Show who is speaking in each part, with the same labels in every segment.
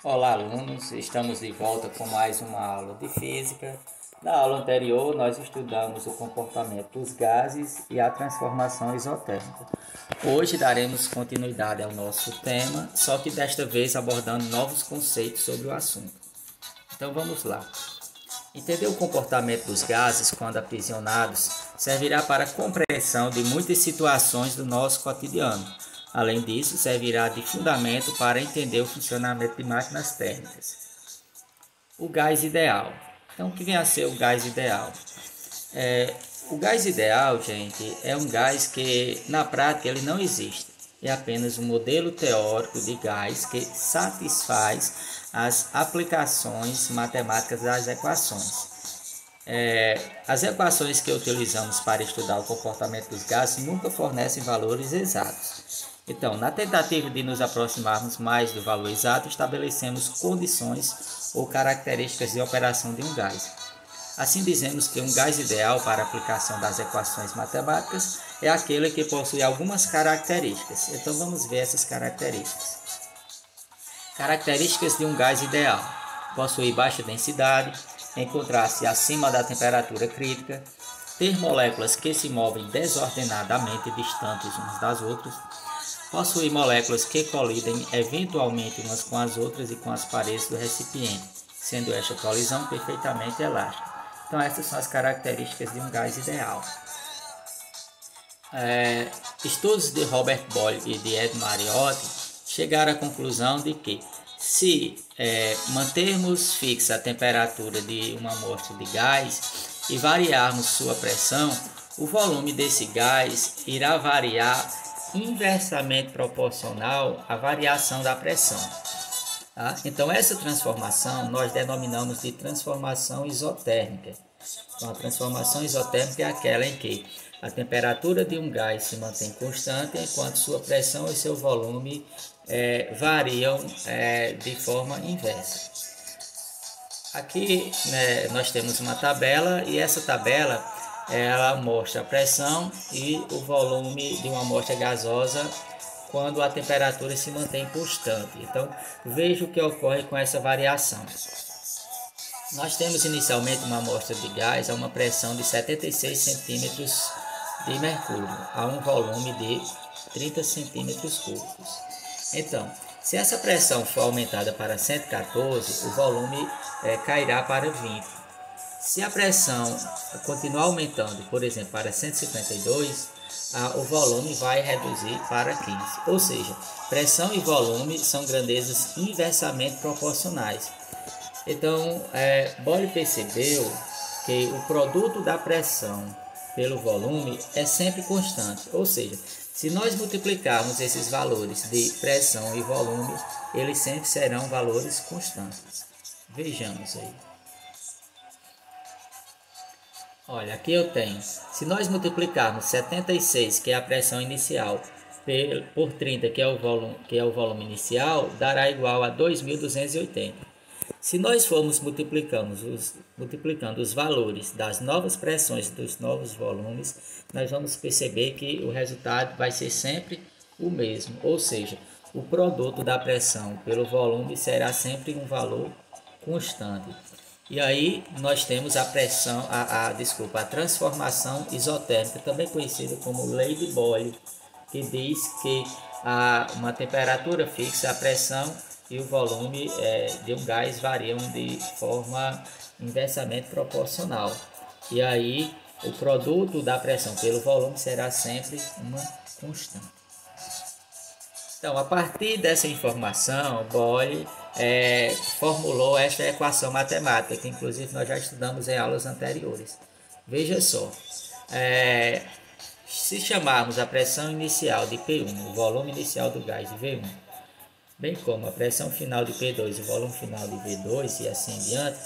Speaker 1: Olá, alunos! Estamos de volta com mais uma aula de física. Na aula anterior, nós estudamos o comportamento dos gases e a transformação isotérmica. Hoje daremos continuidade ao nosso tema, só que desta vez abordando novos conceitos sobre o assunto. Então vamos lá. Entender o comportamento dos gases quando aprisionados servirá para a compreensão de muitas situações do nosso cotidiano. Além disso, servirá de fundamento para entender o funcionamento de máquinas térmicas. O gás ideal. Então, o que vem a ser o gás ideal? O gás ideal, gente, é um gás que na prática ele não existe. É apenas um modelo teórico de gás que satisfaz as aplicações matemáticas das equações. As equações que utilizamos para estudar o comportamento dos gases nunca fornecem valores exatos. Então, na tentativa de nos aproximarmos mais do valor exato, estabelecemos condições ou características de operação de um gás. Assim, dizemos que um gás ideal para a aplicação das equações matemáticas é aquele que possui algumas características. Então, vamos ver essas características. Características de um gás ideal: possuir baixa densidade, encontrar-se acima da temperatura crítica, ter moléculas que se movem desordenadamente distantes umas das outras, possuir moléculas que colidem eventualmente umas com as outras e com as paredes do recipiente, sendo esta colisão perfeitamente elástica. Então, essas são as características de um gás ideal. Estudos de Robert Boyle e de Ed Mariotti chegaram à conclusão de que, se mantermos fixa a temperatura de uma amostra de gás e variarmos sua pressão, o volume desse gás irá variar inversamente proporcional à variação da pressão. Tá? Então, essa transformação nós denominamos de transformação isotérmica. Então, a transformação isotérmica é aquela em que a temperatura de um gás se mantém constante, enquanto sua pressão e seu volume variam de forma inversa. Aqui, né, nós temos uma tabela, e essa tabela ela mostra a pressão e o volume de uma amostra gasosa quando a temperatura se mantém constante. Então, veja o que ocorre com essa variação. Nós temos inicialmente uma amostra de gás a uma pressão de 76 centímetros de mercúrio, a um volume de 30 centímetros cúbicos. Então, se essa pressão for aumentada para 114, o volume cairá para 20. Se a pressão continuar aumentando, por exemplo, para 152, o volume vai reduzir para 15. Ou seja, pressão e volume são grandezas inversamente proporcionais. Então, Boyle percebeu que o produto da pressão pelo volume é sempre constante. Ou seja, se nós multiplicarmos esses valores de pressão e volume, eles sempre serão valores constantes. Vejamos aí. Olha, aqui eu tenho, se nós multiplicarmos 76, que é a pressão inicial, por 30, que é o volume inicial, dará igual a 2.280. Se nós formos multiplicando os valores das novas pressões dos novos volumes, nós vamos perceber que o resultado vai ser sempre o mesmo, ou seja, o produto da pressão pelo volume será sempre um valor constante. E aí nós temos a transformação isotérmica, também conhecida como lei de Boyle, que diz que a uma temperatura fixa, a pressão e o volume de um gás variam de forma inversamente proporcional. E aí o produto da pressão pelo volume será sempre uma constante. Então, a partir dessa informação, Boyle formulou esta equação matemática, que inclusive nós já estudamos em aulas anteriores. Veja só, se chamarmos a pressão inicial de P1, o volume inicial do gás de V1, bem como a pressão final de P2 e o volume final de V2 e assim em diante,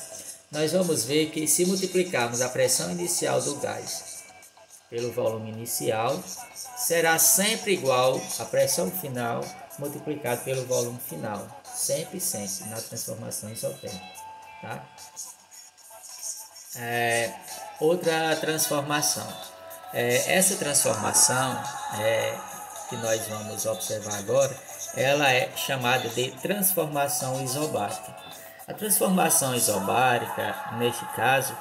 Speaker 1: nós vamos ver que, se multiplicarmos a pressão inicial do gás pelo volume inicial, será sempre igual à pressão final multiplicado pelo volume final. Sempre, na transformação isotérmica. Tá? Outra transformação. Essa transformação que nós vamos observar agora ela é chamada de transformação isobárica. A transformação isobárica, neste caso,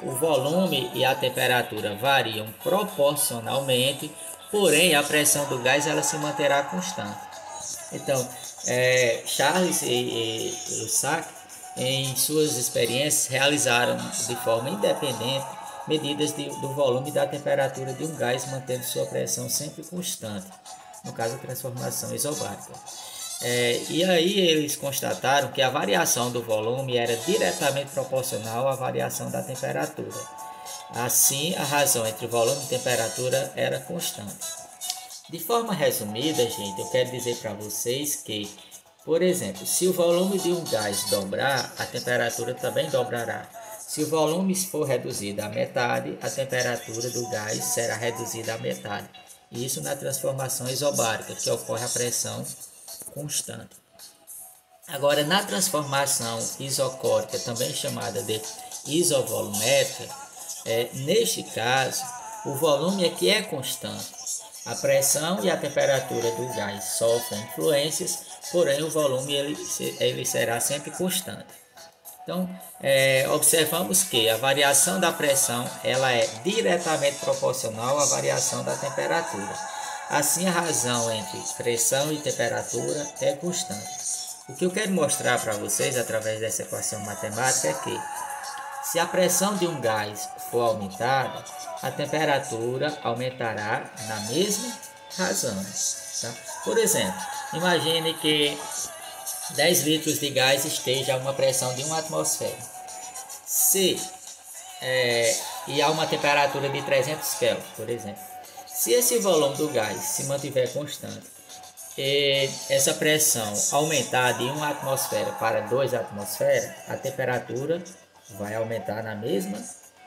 Speaker 1: o volume e a temperatura variam proporcionalmente, porém a pressão do gás ela se manterá constante. Então, Charles e Lussac, em suas experiências, realizaram de forma independente medidas do volume e da temperatura de um gás, mantendo sua pressão sempre constante, no caso a transformação isobárica. E aí eles constataram que a variação do volume era diretamente proporcional à variação da temperatura. Assim, a razão entre volume e temperatura era constante. De forma resumida, gente, eu quero dizer para vocês que, por exemplo, se o volume de um gás dobrar, a temperatura também dobrará. Se o volume for reduzido à metade, a temperatura do gás será reduzida à metade. Isso na transformação isobárica, que ocorre a pressão constante. Agora, na transformação isocórica, também chamada de isovolumétrica, neste caso, o volume é que é constante. A pressão e a temperatura do gás sofrem influências, porém o volume ele será sempre constante. Então, observamos que a variação da pressão ela é diretamente proporcional à variação da temperatura. Assim, a razão entre pressão e temperatura é constante. O que eu quero mostrar para vocês através dessa equação matemática é que, se a pressão de um gás for aumentada, a temperatura aumentará na mesma razão. Tá? Por exemplo, imagine que 10 litros de gás esteja a uma pressão de 1 atmosfera. E há uma temperatura de 300 Kelvin, por exemplo. Se esse volume do gás se mantiver constante e essa pressão aumentar de 1 atmosfera para 2 atmosferas, a temperatura vai aumentar na mesma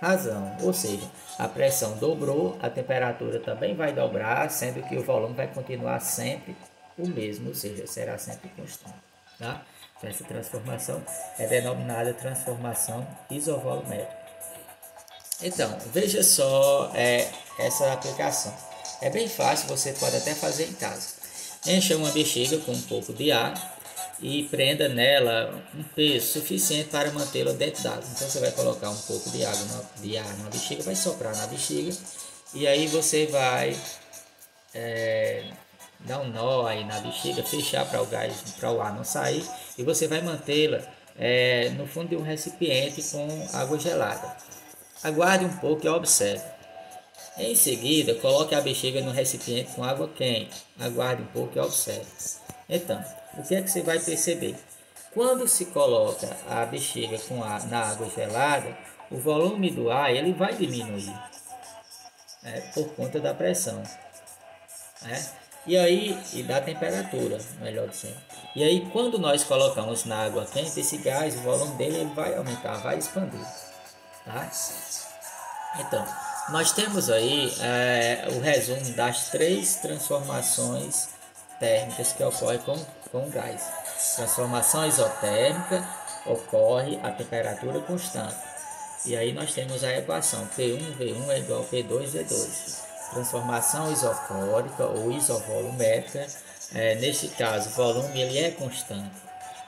Speaker 1: razão. Ou seja, a pressão dobrou, a temperatura também vai dobrar, sendo que o volume vai continuar sempre o mesmo, ou seja, será sempre constante. Tá? Então, essa transformação é denominada transformação isovolumétrica. Então, veja só essa aplicação. É bem fácil, você pode até fazer em casa. Encha uma bexiga com um pouco de ar e prenda nela um peso suficiente para mantê-la dentro d'água. Então, você vai colocar um pouco de ar na bexiga, vai soprar na bexiga e aí você vai dar um nó aí na bexiga, fechar para o ar não sair, e você vai mantê-la no fundo de um recipiente com água gelada. Aguarde um pouco e observe. Em seguida, coloque a bexiga no recipiente com água quente. Aguarde um pouco e observe. Então, o que é que você vai perceber? Quando se coloca a bexiga na água gelada, o volume do ar ele vai diminuir por conta da pressão. E da temperatura, melhor dizendo. E aí, quando nós colocamos na água quente, esse gás, o volume dele ele vai aumentar, vai expandir. Tá? Então, nós temos aí o resumo das 3 transformações térmicas que ocorrem com o gás. Transformação isotérmica ocorre a temperatura constante. E aí nós temos a equação P1V1 é igual a P2V2. Transformação isocórica ou isovolumétrica, neste caso o volume ele é constante.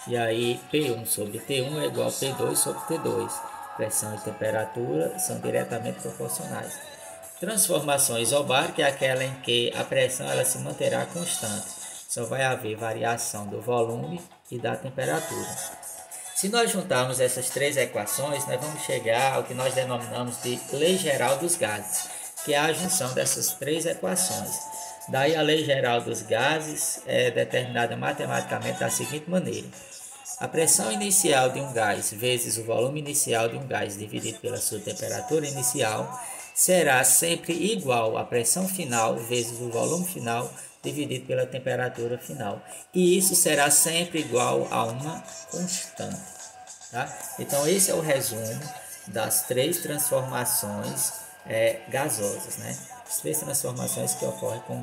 Speaker 1: E aí P1 sobre T1 é igual a P2 sobre T2. Pressão e temperatura são diretamente proporcionais. Transformação isobárica é aquela em que a pressão ela se manterá constante. Só vai haver variação do volume e da temperatura. Se nós juntarmos essas 3 equações, nós vamos chegar ao que nós denominamos de lei geral dos gases, que é a junção dessas 3 equações. Daí a lei geral dos gases é determinada matematicamente da seguinte maneira: a pressão inicial de um gás vezes o volume inicial de um gás dividido pela sua temperatura inicial será sempre igual à pressão final vezes o volume final dividido pela temperatura final. E isso será sempre igual a uma constante. Tá? Então, esse é o resumo das 3 transformações gasosas, né? As 3 transformações que ocorrem com